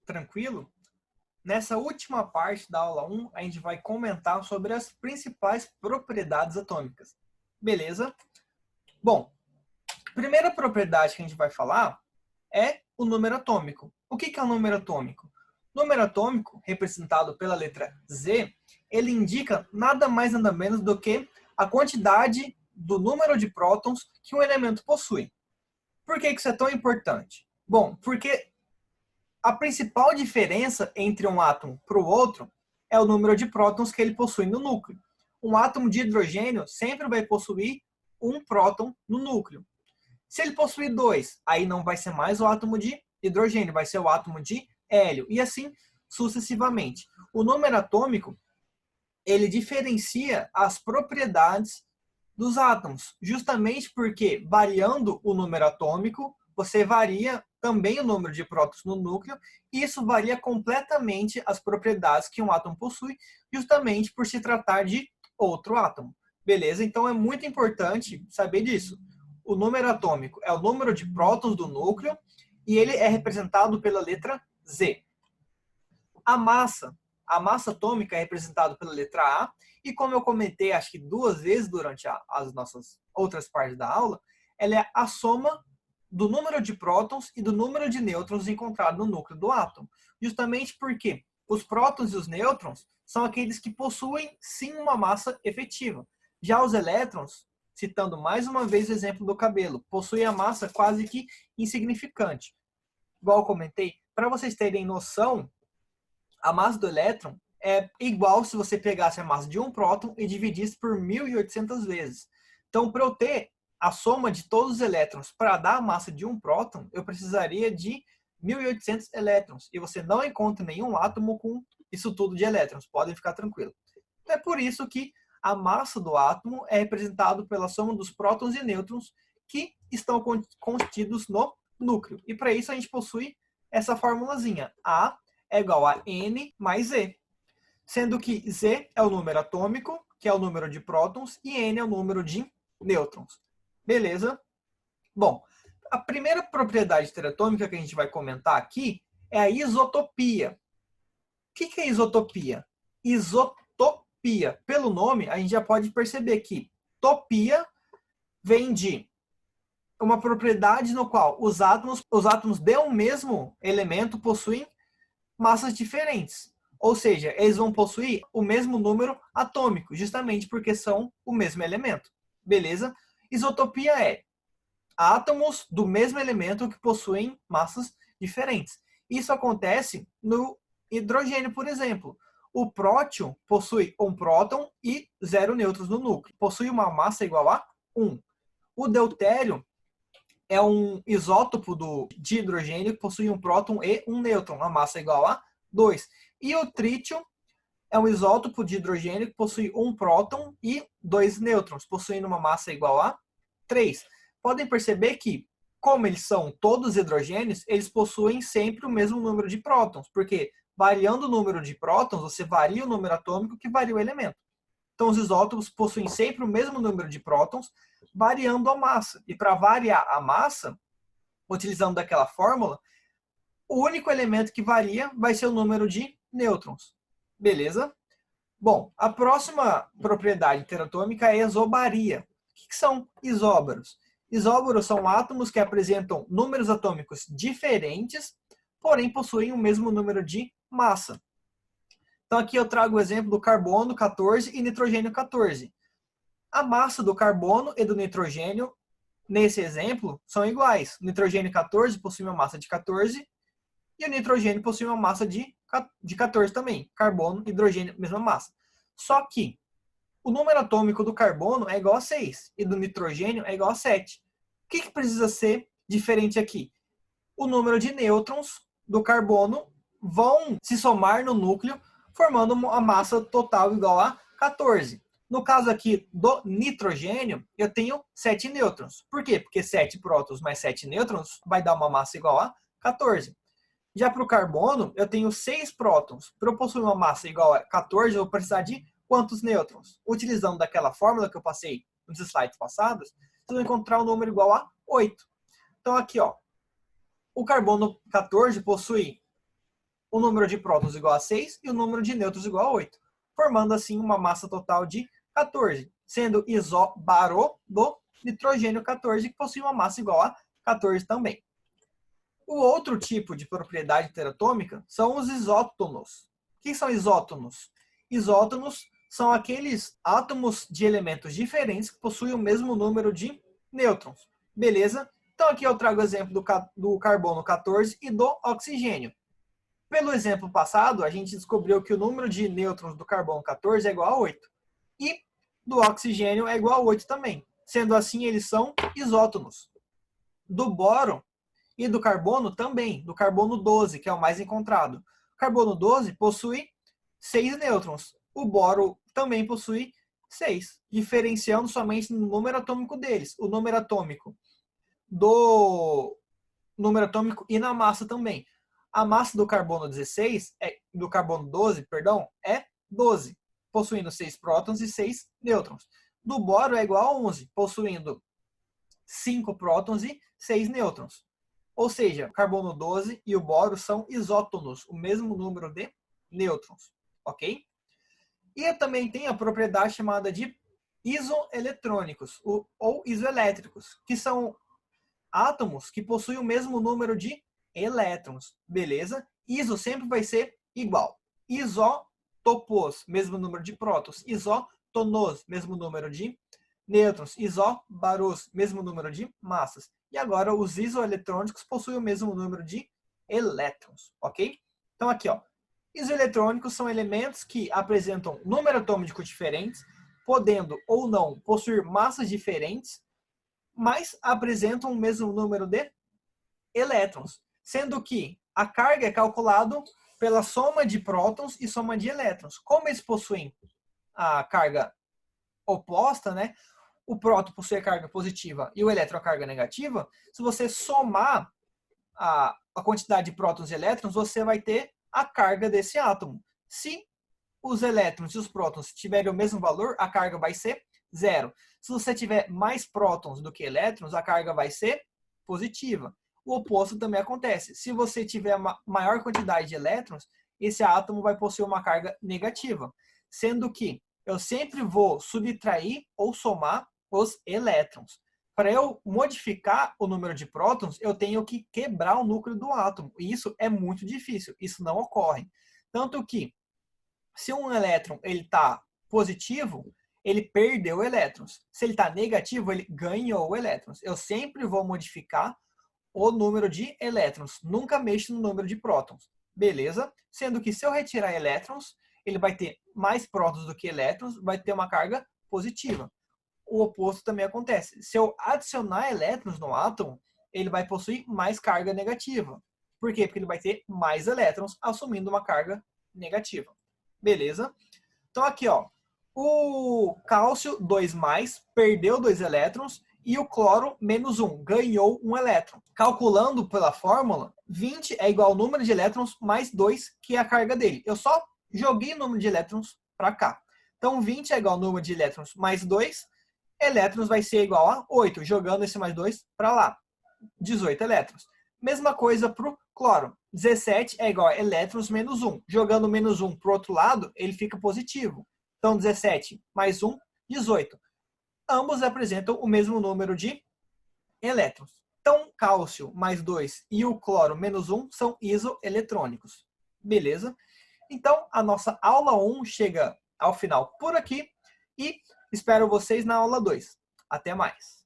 Tranquilo? Nessa última parte da aula 1, a gente vai comentar sobre as principais propriedades atômicas. Beleza? Bom, a primeira propriedade que a gente vai falar é o número atômico. O que é o número atômico? O número atômico, representado pela letra Z, ele indica nada mais nada menos do que a quantidade do número de prótons que um elemento possui. Por que isso é tão importante? Bom, porque a principal diferença entre um átomo para o outro é o número de prótons que ele possui no núcleo. Um átomo de hidrogênio sempre vai possuir um próton no núcleo. Se ele possuir dois, aí não vai ser mais o átomo de hidrogênio, vai ser o átomo de hélio, e assim sucessivamente. O número atômico, ele diferencia as propriedades dos átomos, justamente porque, variando o número atômico, você varia também o número de prótons no núcleo, e isso varia completamente as propriedades que um átomo possui, justamente por se tratar de outro átomo. Beleza? Então é muito importante saber disso. O número atômico é o número de prótons do núcleo, e ele é representado pela letra Z. A massa atômica é representada pela letra A, e como eu comentei, acho que 2 vezes durante as nossas outras partes da aula, ela é a soma do número de prótons e do número de nêutrons encontrado no núcleo do átomo. Justamente porque os prótons e os nêutrons são aqueles que possuem, sim, uma massa efetiva. Já os elétrons, citando mais uma vez o exemplo do cabelo, possuem a massa quase que insignificante. Igual eu comentei, para vocês terem noção, a massa do elétron é igual se você pegasse a massa de um próton e dividisse por 1.800 vezes. Então, para eu ter a soma de todos os elétrons para dar a massa de um próton, eu precisaria de 1.800 elétrons. E você não encontra nenhum átomo com isso tudo de elétrons, podem ficar tranquilos. É por isso que a massa do átomo é representada pela soma dos prótons e nêutrons que estão contidos no núcleo. E para isso a gente possui essa formulazinha. A é igual a N mais Z. Sendo que Z é o número atômico, que é o número de prótons, e N é o número de nêutrons. Beleza? Bom, a primeira propriedade teratômica que a gente vai comentar aqui é a isotopia. O que é isotopia? Isotopia. Pelo nome, a gente já pode perceber que topia vem de uma propriedade no qual os átomos de um mesmo elemento possuem massas diferentes. Ou seja, eles vão possuir o mesmo número atômico, justamente porque são o mesmo elemento. Beleza? Isotopia é átomos do mesmo elemento que possuem massas diferentes. Isso acontece no hidrogênio, por exemplo. O próton possui um próton e 0 nêutrons no núcleo. Possui uma massa igual a 1. O deutério é um isótopo de hidrogênio que possui um próton e um nêutron, a massa igual a 2. E o trítio é um isótopo de hidrogênio que possui um próton e 2 nêutrons, possuindo uma massa igual a 3. Podem perceber que, como eles são todos hidrogênios, eles possuem sempre o mesmo número de prótons, porque variando o número de prótons, você varia o número atômico que varia o elemento. Então, os isótopos possuem sempre o mesmo número de prótons, variando a massa. E para variar a massa, utilizando daquela fórmula, o único elemento que varia vai ser o número de nêutrons. Beleza? Bom, a próxima propriedade teratômica é a isobaria. O que são isóbaros? Isóbaros são átomos que apresentam números atômicos diferentes, porém possuem o mesmo número de massa. Então aqui eu trago o exemplo do carbono 14 e nitrogênio 14. A massa do carbono e do nitrogênio, nesse exemplo, são iguais. O nitrogênio 14 possui uma massa de 14 e o nitrogênio possui uma massa de 14 também. Carbono, hidrogênio, mesma massa. Só que o número atômico do carbono é igual a 6 e do nitrogênio é igual a 7. O que precisa ser diferente aqui? O número de nêutrons do carbono vão se somar no núcleo, formando uma massa total igual a 14. No caso aqui do nitrogênio, eu tenho 7 nêutrons. Por quê? Porque 7 prótons mais 7 nêutrons vai dar uma massa igual a 14. Já para o carbono, eu tenho 6 prótons. Para eu possuir uma massa igual a 14, eu vou precisar de quantos nêutrons? Utilizando daquela fórmula que eu passei nos slides passados, vocês vão encontrar um número igual a 8. Então aqui, ó, o carbono 14 possui o número de prótons igual a 6 e o número de nêutrons igual a 8, formando assim uma massa total de 14, sendo isobaro do nitrogênio 14, que possui uma massa igual a 14 também. O outro tipo de propriedade interatômica são os isótonos. O que são isótonos? Isótonos são aqueles átomos de elementos diferentes que possuem o mesmo número de nêutrons. Beleza? Então aqui eu trago o exemplo do carbono 14 e do oxigênio. Pelo exemplo passado, a gente descobriu que o número de nêutrons do carbono 14 é igual a 8. E do oxigênio é igual a 8 também. Sendo assim, eles são isótonos. Do boro e do carbono também. Do carbono 12, que é o mais encontrado. O carbono 12 possui 6 nêutrons. O boro também possui 6, diferenciando somente no número atômico deles. O número atômico e na massa também. A massa do carbono 12, é 12, possuindo 6 prótons e 6 nêutrons. Do boro é igual a 11, possuindo 5 prótons e 6 nêutrons. Ou seja, o carbono 12 e o boro são isótonos, o mesmo número de nêutrons, ok? E também tem a propriedade chamada de isoeletrônicos ou isoelétricos, que são átomos que possuem o mesmo número de elétrons, beleza? Iso sempre vai ser igual. Isótopos, mesmo número de prótons. Isótonos, mesmo número de nêutrons. Isóbaros, mesmo número de massas. E agora os isoeletrônicos possuem o mesmo número de elétrons, ok? Então aqui, ó, isoeletrônicos são elementos que apresentam número atômico diferentes, podendo ou não possuir massas diferentes, mas apresentam o mesmo número de elétrons, sendo que a carga é calculada pela soma de prótons e soma de elétrons. Como eles possuem a carga oposta, né? O próton possui a carga positiva e o elétron a carga negativa. Se você somar a quantidade de prótons e elétrons, você vai ter a carga desse átomo. Se os elétrons e os prótons tiverem o mesmo valor, a carga vai ser 0. Se você tiver mais prótons do que elétrons, a carga vai ser positiva. O oposto também acontece. Se você tiver uma maior quantidade de elétrons, esse átomo vai possuir uma carga negativa. Sendo que eu sempre vou subtrair ou somar os elétrons. Para eu modificar o número de prótons, eu tenho que quebrar o núcleo do átomo. E isso é muito difícil. Isso não ocorre. Tanto que, se um elétron está positivo, ele perdeu elétrons. Se ele está negativo, ele ganhou elétrons. Eu sempre vou modificar o número de elétrons. Nunca mexo no número de prótons. Beleza? Sendo que se eu retirar elétrons, ele vai ter mais prótons do que elétrons, vai ter uma carga positiva. O oposto também acontece. Se eu adicionar elétrons no átomo, ele vai possuir mais carga negativa. Por quê? Porque ele vai ter mais elétrons, assumindo uma carga negativa. Beleza? Então aqui, ó, o cálcio 2+, perdeu 2 elétrons, e o cloro, menos 1, ganhou 1 elétron. Calculando pela fórmula, 20 é igual ao número de elétrons mais 2, que é a carga dele. Eu só joguei o número de elétrons para cá. Então, 20 é igual ao número de elétrons mais 2, elétrons vai ser igual a 8, jogando esse mais 2 para lá. 18 elétrons. Mesma coisa para o cloro. 17 é igual a elétrons menos 1. Jogando menos 1 para o outro lado, ele fica positivo. Então, 17 mais 1, 18. Ambos apresentam o mesmo número de elétrons. Então, cálcio mais 2 e o cloro menos 1 são isoeletrônicos. Beleza? Então, a nossa aula 1 chega ao final por aqui e espero vocês na aula 2. Até mais!